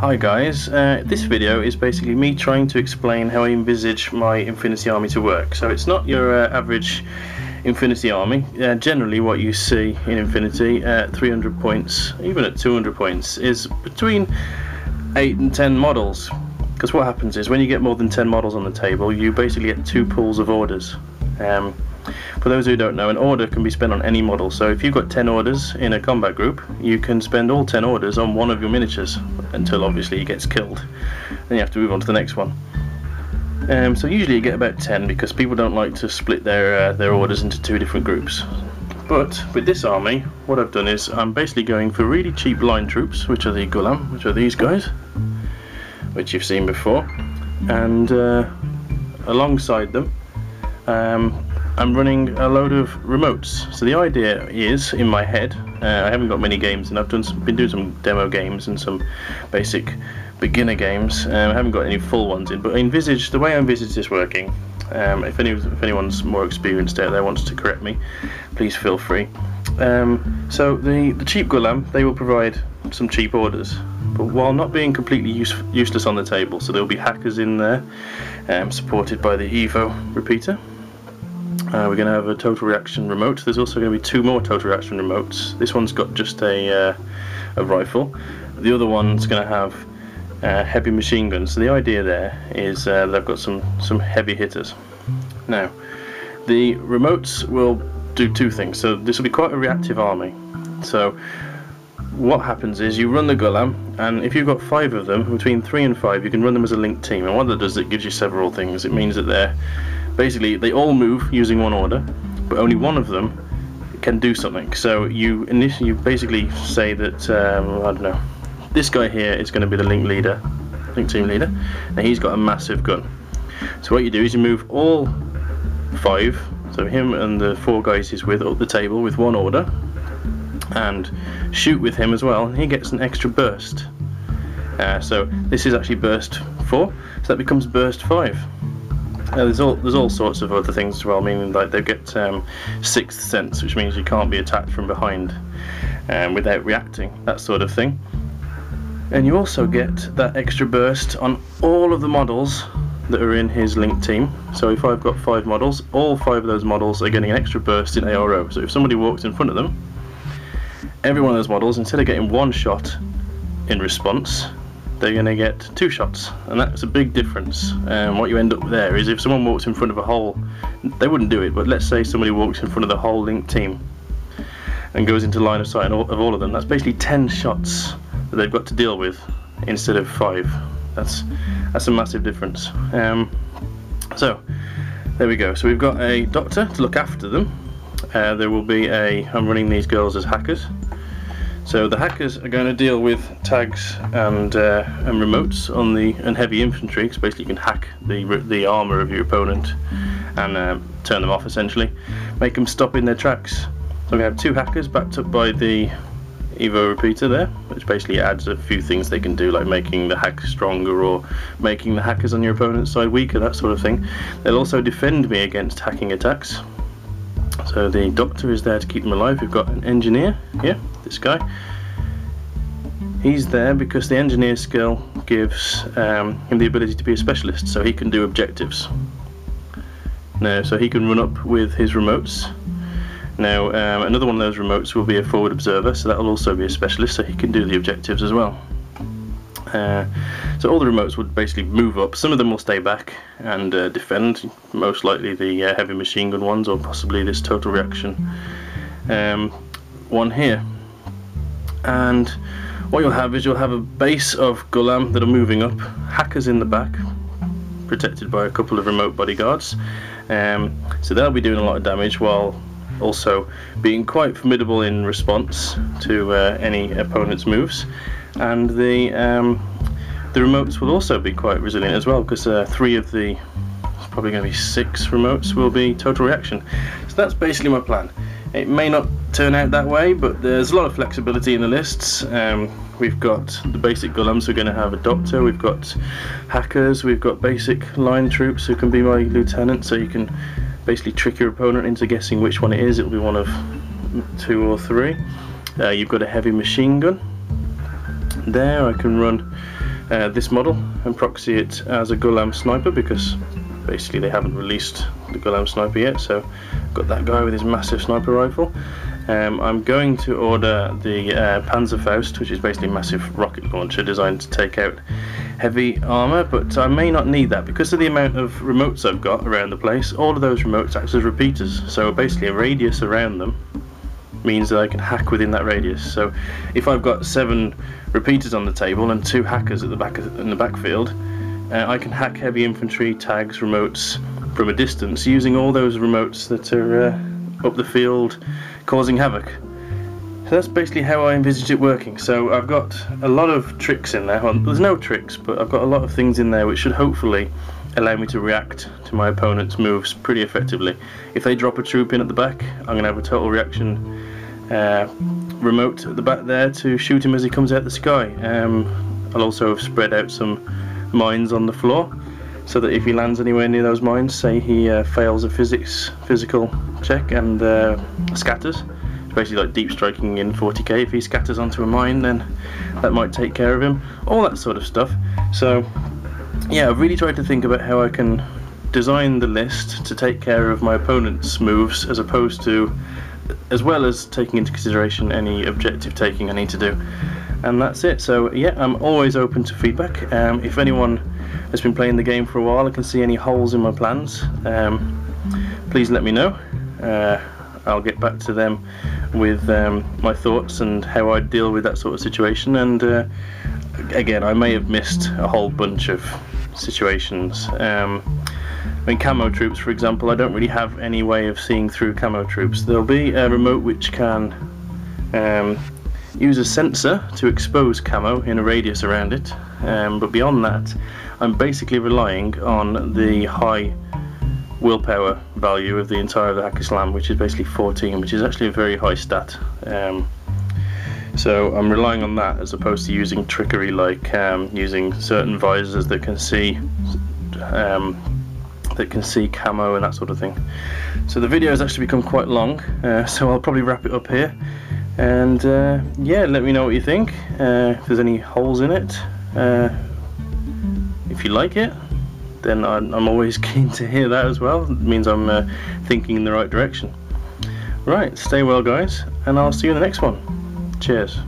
Hi guys, this video is basically me trying to explain how I envisage my Infinity Army to work. So it's not your average Infinity Army. Generally what you see in Infinity at 300 points, even at 200 points, is between 8 and 10 models. Because what happens is when you get more than 10 models on the table, you basically get 2 pools of orders. For those who don't know, an order can be spent on any model. So if you've got 10 orders in a combat group, you can spend all 10 orders on one of your miniatures until obviously he gets killed. Then you have to move on to the next one. So usually you get about 10 because people don't like to split their orders into 2 different groups. But with this army, what I've done is I'm basically going for really cheap line troops, which are the Ghulam, which are these guys, which you've seen before, and alongside them I'm running a load of remotes. So the idea is, in my head, I haven't got many games, and I've been doing some demo games and some basic beginner games. I haven't got any full ones in, but the way I envisage this working, if anyone's more experienced out there wants to correct me, please feel free. So the cheap Ghulam, they will provide some cheap orders, but while not being completely useless on the table. So there'll be hackers in there, supported by the Evo repeater. We're going to have a total reaction remote. There's also going to be 2 more total reaction remotes. This one's got just a rifle. The other one's going to have heavy machine guns. So the idea there is that I've got some heavy hitters. Now, the remotes will do 2 things. So this will be quite a reactive army. So what happens is you run the Ghulam, and if you've got 5 of them, between 3 and 5, you can run them as a linked team. And what that does, it gives you several things. It means that basically they all move using one order, but only one of them can do something. So you basically say that I don't know, this guy here is going to be the link team leader, and he's got a massive gun. So what you do is you move all 5, so him and the 4 guys he's with, up the table with one order, and shoot with him as well, and he gets an extra burst. So this is actually burst 4, so that becomes burst 5. There's all sorts of other things as well, meaning like they get 6th sense, which means you can't be attacked from behind without reacting, that sort of thing. And you also get that extra burst on all of the models that are in his linked team. So if I've got 5 models, all 5 of those models are getting an extra burst in ARO. So if somebody walks in front of them, every one of those models, instead of getting 1 shot in response, they're going to get 2 shots, and that's a big difference. What you end up there is if someone walks in front of a whole, they wouldn't do it, but let's say somebody walks in front of the whole linked team and goes into line of sight of all of them, that's basically 10 shots that they've got to deal with instead of 5. That's a massive difference. So there we go. So we've got a doctor to look after them. There will be I'm running these girls as hackers. So the hackers are going to deal with tags and remotes and heavy infantry, because basically you can hack the armour of your opponent and turn them off, essentially, make them stop in their tracks. So we have 2 hackers backed up by the Evo repeater there, which basically adds a few things they can do, like making the hack stronger or making the hackers on your opponent's side weaker, that sort of thing. They'll also defend me against hacking attacks. So the doctor is there to keep them alive. We've got an engineer here, this guy. He's there because the engineer skill gives him the ability to be a specialist, so he can do objectives. Now, so he can run up with his remotes. Now, another one of those remotes will be a forward observer, so that will also be a specialist, so he can do the objectives as well. So all the remotes would basically move up. Some of them will stay back and defend, most likely the heavy machine gun ones, or possibly this total reaction one here. And what you'll have is you'll have a base of Ghulam that are moving up, hackers in the back, protected by a couple of remote bodyguards. So they'll be doing a lot of damage while also being quite formidable in response to any opponent's moves. And the remotes will also be quite resilient as well, because 3 of the, it's probably going to be 6 remotes will be total reaction. So that's basically my plan. It may not turn out that way, but there's a lot of flexibility in the lists. We've got the basic Ghulams, we're going to have a doctor, we've got hackers, we've got basic line troops who can be my lieutenant, so you can basically trick your opponent into guessing which one it is. It'll be one of 2 or 3. You've got a heavy machine gun. There I can run this model and proxy it as a Ghulam sniper, because basically they haven't released the Ghulam sniper yet. So got that guy with his massive sniper rifle. I'm going to order the Panzerfaust, which is basically a massive rocket launcher designed to take out heavy armor, but I may not need that because of the amount of remotes I've got around the place. All of those remotes act as repeaters, so basically a radius around them means that I can hack within that radius. So if I've got 7 repeaters on the table and 2 hackers at the back in the backfield, I can hack heavy infantry, tags, remotes from a distance using all those remotes that are up the field causing havoc. So that's basically how I envisage it working. So I've got a lot of tricks in there. Well, there's no tricks, but I've got a lot of things in there which should hopefully allow me to react to my opponent's moves pretty effectively. If they drop a troop in at the back, I'm going to have a total reaction remote at the back there to shoot him as he comes out the sky. I'll also have spread out some mines on the floor, so that if he lands anywhere near those mines, say he fails a physical check and scatters, it's basically like deep striking in 40k. If he scatters onto a mine, then that might take care of him, all that sort of stuff. So yeah, I've really tried to think about how I can design the list to take care of my opponent's moves, as well as taking into consideration any objective taking I need to do. And that's it. So yeah, I'm always open to feedback. If anyone has been playing the game for a while and can see any holes in my plans, please let me know. I'll get back to them with my thoughts and how I deal with that sort of situation. And again, I may have missed a whole bunch of situations. I mean, camo troops, for example, I don't really have any way of seeing through camo troops. There'll be a remote which can use a sensor to expose camo in a radius around it, but beyond that I'm basically relying on the high willpower value of the entire of the Haqqislam, which is basically 14, which is actually a very high stat. So I'm relying on that as opposed to using trickery like using certain visors that can see camo and that sort of thing. So the video has actually become quite long, so I'll probably wrap it up here. And yeah, let me know what you think, if there's any holes in it. If you like it, then I'm always keen to hear that as well. It means I'm thinking in the right direction. Right, stay well guys, and I'll see you in the next one. Cheers.